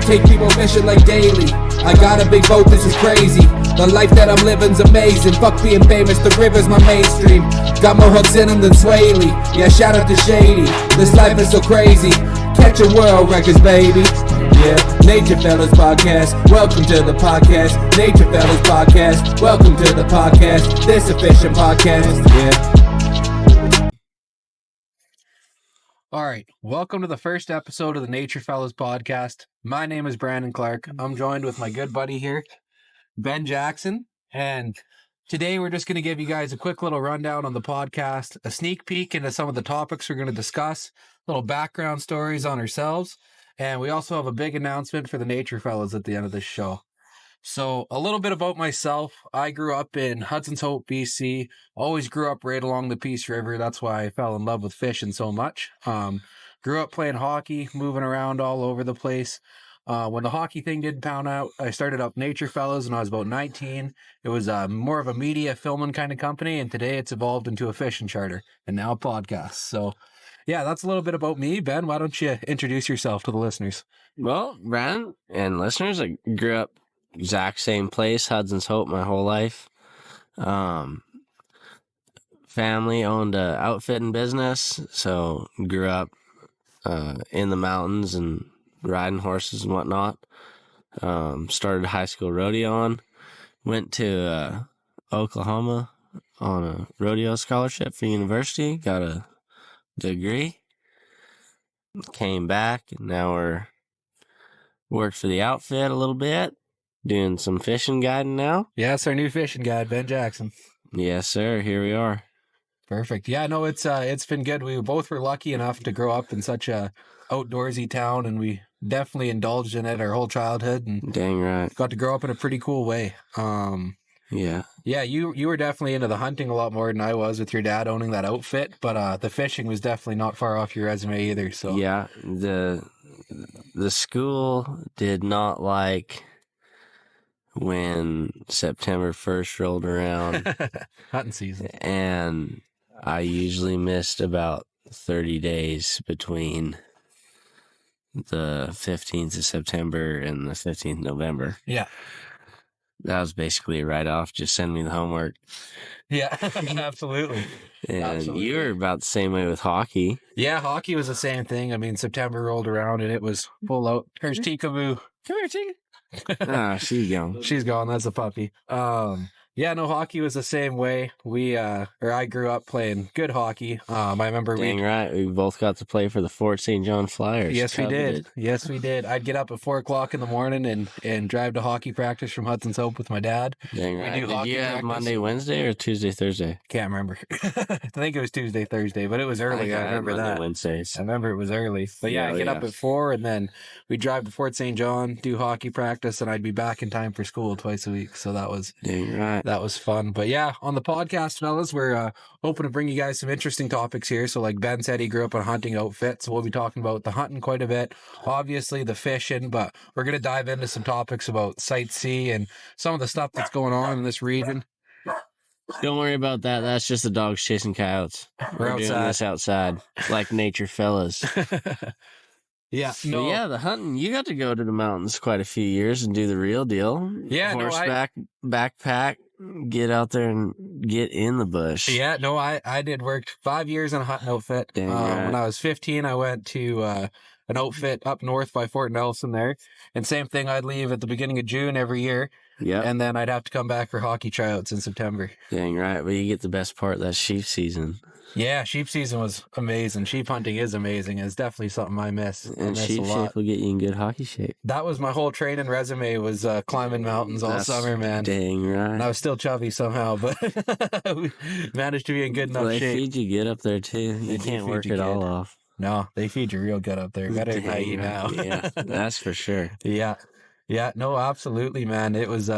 Take people fishing like daily. I got a big boat, this is crazy. The life that I'm living's amazing. Fuck being famous, the river's my mainstream. Got more hooks in them than Swaley. Yeah, shout out to Shady. This life is so crazy. Catching world records, baby. Yeah, Nature Fellas Podcast. Welcome to the podcast. Nature Fellas Podcast. Welcome to the podcast. This a fishing podcast. Yeah. All right, welcome to the first episode of the Nature Fellas Podcast. My name is Brandon Clark. I'm joined with my good buddy here, Ben Jackson, and today we're just going to give you guys a quick little rundown on the podcast, a sneak peek into some of the topics we're going to discuss, little background stories on ourselves, and we also have a big announcement for the Nature Fellas at the end of this show. So a little bit about myself. I grew up in Hudson's Hope, BC. Always grew up right along the Peace River. That's why I fell in love with fishing so much. Grew up playing hockey, moving around all over the place. When the hockey thing didn't pan out, I started up Nature Fellas when I was about 19. It was more of a media filming kind of company, and today it's evolved into a fishing charter and now a podcast. So yeah, that's a little bit about me. Ben, why don't you introduce yourself to the listeners? Well, Brandon and listeners, I grew up exact same place, Hudson's Hope, my whole life. Family owned a outfitting business, so grew up in the mountains and riding horses and whatnot. Started high school rodeoing, went to Oklahoma on a rodeo scholarship for university, got a degree, came back, and now we're worked for the outfit a little bit. Doing some fishing guiding now. Yes, our new fishing guide, Ben Jackson. Yes, sir. Here we are. Perfect. Yeah, no, it's been good. We both were lucky enough to grow up in such a outdoorsy town, and we definitely indulged in it our whole childhood. And dang right. Got to grow up in a pretty cool way. Yeah. Yeah, you were definitely into the hunting a lot more than I was with your dad owning that outfit, but the fishing was definitely not far off your resume either. So yeah, the school did not like when September 1st rolled around. Hunting season. And I usually missed about 30 days between the 15th of September and the 15th of November. Yeah. That was basically a write-off. Just send me the homework. Yeah, absolutely. And absolutely. you were about the same way with hockey. Yeah, hockey was the same thing. I mean, September rolled around and it was full out. There's Tikaboo. Come here, Tika. She's gone. She's gone. That's a puppy. Yeah, no, hockey was the same way. I grew up playing good hockey. I remember right. We both got to play for the Fort St. John Flyers. Yes, we did. Yes, we did. I'd get up at 4:00 in the morning and drive to hockey practice from Hudson's Hope with my dad. Dang right. Did you have Monday, Wednesday, or Tuesday, Thursday? Can't remember. I think it was Tuesday, Thursday, but it was early. I remember Monday, that. Wednesdays. I remember it was early. But yeah, I'd get up at 4 and then we'd drive to Fort St. John, do hockey practice, and I'd be back in time for school twice a week. So that was dang right. That was fun. But yeah, on the podcast, fellas, we're hoping to bring you guys some interesting topics here. So like Ben said, he grew up in a hunting outfit. So we'll be talking about the hunting quite a bit, obviously the fishing, but we're going to dive into some topics about sightseeing and some of the stuff that's going on in this region. Don't worry about that. That's just the dogs chasing coyotes. We're doing this outside, like Nature Fellas. Yeah, no. Yeah, the hunting. You got to go to the mountains quite a few years and do the real deal. Yeah, horseback, backpack, get out there and get in the bush. Yeah, no, I did work 5 years in a hunting outfit. Dang When I was 15, I went to an outfit up north by Fort Nelson there, and same thing. I'd leave at the beginning of June every year. Yeah, and then I'd have to come back for hockey tryouts in September. Dang right, but you get the best part. That's sheep season. Yeah, sheep season was amazing. Sheep hunting is amazing. It's definitely something I miss. And sheep shape will get you in good hockey shape. That was my whole training resume was climbing mountains all summer, man. Dang right. And I was still chubby somehow, but we managed to be in good enough shape. They feed you good up there too. You can't work it all off. No, they feed you real good up there. Better than I eat now. Yeah, that's for sure. Yeah. Yeah, no, absolutely, man. It was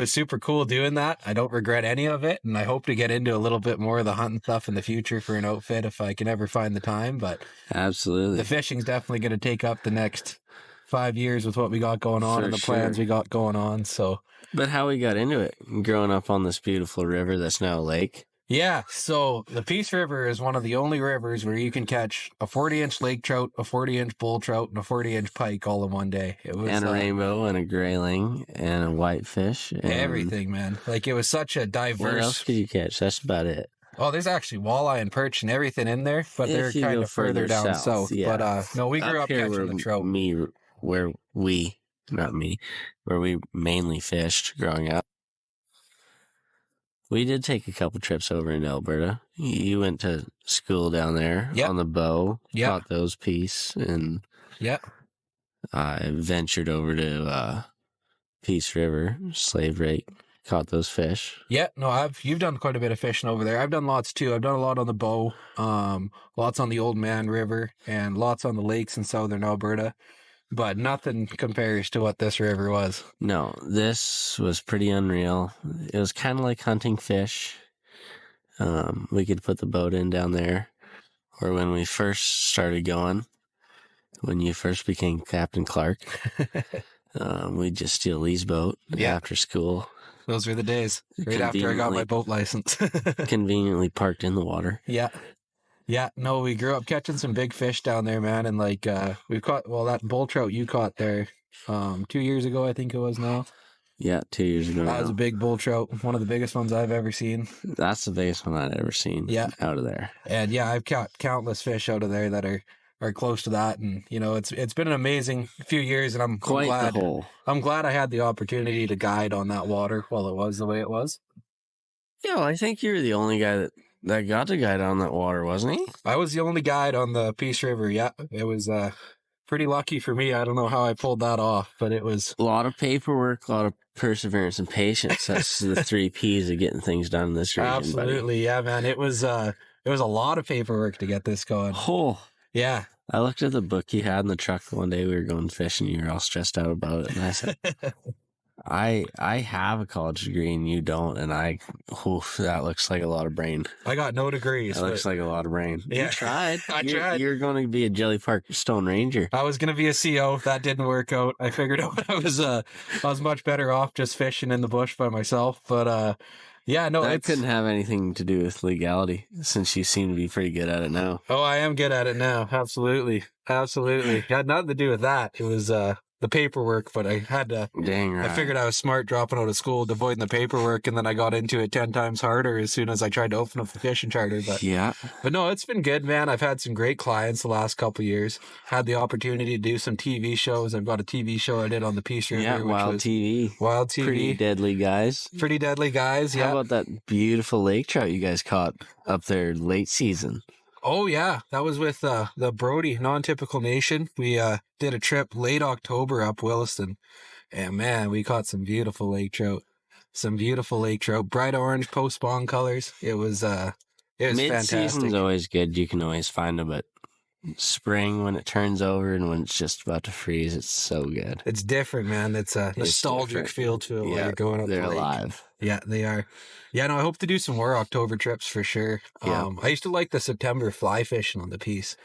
super cool doing that. I don't regret any of it, and I hope to get into a little bit more of the hunting stuff in the future for an outfit if I can ever find the time. But absolutely, the fishing's definitely going to take up the next 5 years with what we got going on and the plans we got going on. So, but how we got into it, growing up on this beautiful river that's now a lake. Yeah, so the Peace River is one of the only rivers where you can catch a 40-inch lake trout, a 40-inch bull trout, and a 40-inch pike all in one day. It was And a rainbow and a grayling and a whitefish. And everything, man. Like, it was such a what else diverse. could you catch? That's about it. Oh, there's actually walleye and perch and everything in there, but they're If you kind go of further down south. yeah. But no, we grew up here catching where the trout. where we mainly fished growing up. We did take a couple trips over into Alberta. You went to school down there on the bow, caught those piece, and I ventured over to Peace River, Slave Rake, caught those fish. Yeah, no, you've done quite a bit of fishing over there. I've done lots too. I've done a lot on the bow, lots on the Old Man River, and lots on the lakes in southern Alberta. But nothing compares to what this river was. No, this was pretty unreal. It was kind of like hunting fish. We could put the boat in down there. Or when we first started going, when you first became Captain Clark, we'd just steal Lee's boat after school. Those were the days, right after I got my boat license. Conveniently parked in the water. Yeah. Yeah, no, we grew up catching some big fish down there, man. And like, we caught, that bull trout you caught there 2 years ago, I think it was now. Yeah, 2 years ago. That was a big bull trout, one of the biggest ones I've ever seen. That's the biggest one I'd ever seen out of there. And yeah, I've caught countless fish out of there that are close to that. And, you know, it's been an amazing few years, and I'm glad I had the opportunity to guide on that water while it was the way it was. Yeah, well, I think you're the only guy that got to guide on that water, wasn't he? I was the only guide on the Peace River. Yeah, it was pretty lucky for me. I don't know how I pulled that off, but it was a lot of paperwork, a lot of perseverance and patience. That's the 3 P's of getting things done in this region. Absolutely, buddy. Yeah, man. It was a lot of paperwork to get this going. Oh, yeah. I looked at the book you had in the truck one day. We were going fishing. You were all stressed out about it, and I said, I have a college degree and you don't, and that looks like a lot of brain. I got no degrees. That looks like a lot of brain. Yeah. You tried. I tried. You're going to be a Jelly Park Stone Ranger. I was going to be a CO. That didn't work out. I figured out I was much better off just fishing in the bush by myself. But yeah, no, that couldn't have anything to do with legality, since you seem to be pretty good at it now. Oh, I am good at it now. Absolutely. It had nothing to do with that. It was the paperwork, but I had to. Dang right. I figured I was smart dropping out of school, avoiding the paperwork, and then I got into it 10 times harder as soon as I tried to open up the fishing charter. But no, it's been good, man. I've had some great clients the last couple of years. Had the opportunity to do some TV shows. I've got a TV show I did on the Peace River. Yeah, Wild TV. Pretty deadly guys. Yeah. How about that beautiful lake trout you guys caught up there late season? Oh, yeah. That was with the Brody Non-Typical Nation. We did a trip late October up Williston. And, man, we caught some beautiful lake trout. Bright orange post-spawn colors. It was fantastic. Mid-season's always good. You can always find them, but spring, when it turns over and when it's just about to freeze, it's so good. It's different, man. It's a nostalgic feel to it while you're going up the lake. They're alive. Yeah, they are. Yeah, no, I hope to do some more October trips for sure. I used to like the September fly fishing on the Peace.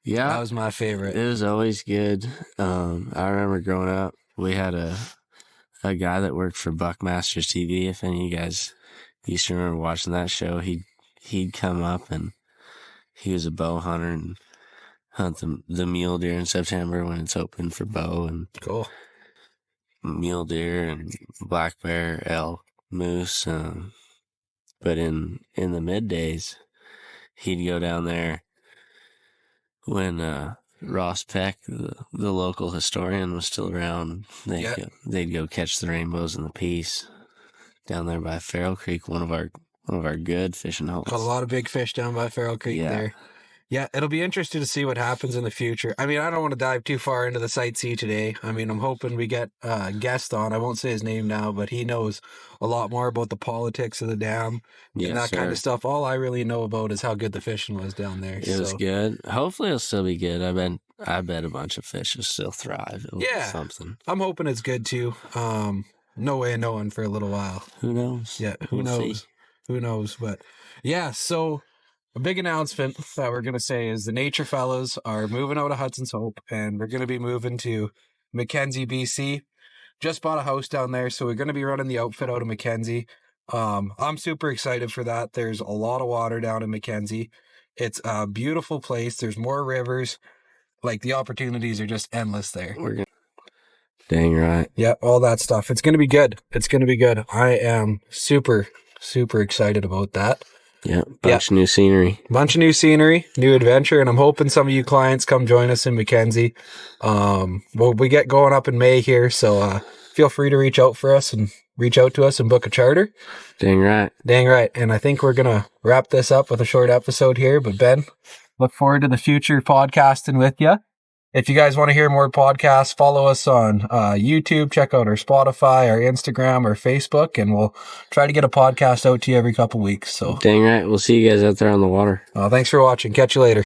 Yeah. That was my favorite. It was always good. I remember growing up, we had a guy that worked for Buckmasters TV. If any of you guys used to remember watching that show, he'd come up, and he was a bow hunter and hunt the mule deer in September when it's open for bow, and cool mule deer and black bear, elk, moose. But in the middays, he'd go down there when Ross Peck, the local historian, was still around. They'd go catch the rainbows in the Peace down there by Farrell Creek, one of our good fishing holes. Caught a lot of big fish down by Farrell Creek there. Yeah, it'll be interesting to see what happens in the future. I mean, I don't want to dive too far into the Site C today. I mean, I'm hoping we get a guest on. I won't say his name now, but he knows a lot more about the politics of the dam and that kind of stuff. All I really know about is how good the fishing was down there. It was good. Hopefully it'll still be good. I bet a bunch of fish will still thrive. It'll be something. I'm hoping it's good too. No way of knowing for a little while. Who knows? Yeah, who knows? Who knows? But yeah, so a big announcement that we're going to say is the Nature Fellows are moving out of Hudson's Hope, and we're going to be moving to McKenzie, BC. Just bought a house down there, so we're going to be running the outfit out of McKenzie. I'm super excited for that. There's a lot of water down in McKenzie. It's a beautiful place. There's more rivers. Like, the opportunities are just endless there. Dang right. Yeah, all that stuff. It's going to be good. It's going to be good. I am super, super excited about that. Yeah, bunch of new scenery. Bunch of new scenery, new adventure, and I'm hoping some of you clients come join us in McKenzie. Well, we get going up in May here, so feel free to reach out to us and book a charter. Dang right. Dang right. And I think we're going to wrap this up with a short episode here, but Ben, look forward to the future podcasting with you. If you guys want to hear more podcasts, follow us on YouTube, check out our Spotify, our Instagram, our Facebook, and we'll try to get a podcast out to you every couple weeks. So, dang right. We'll see you guys out there on the water. thanks for watching. Catch you later.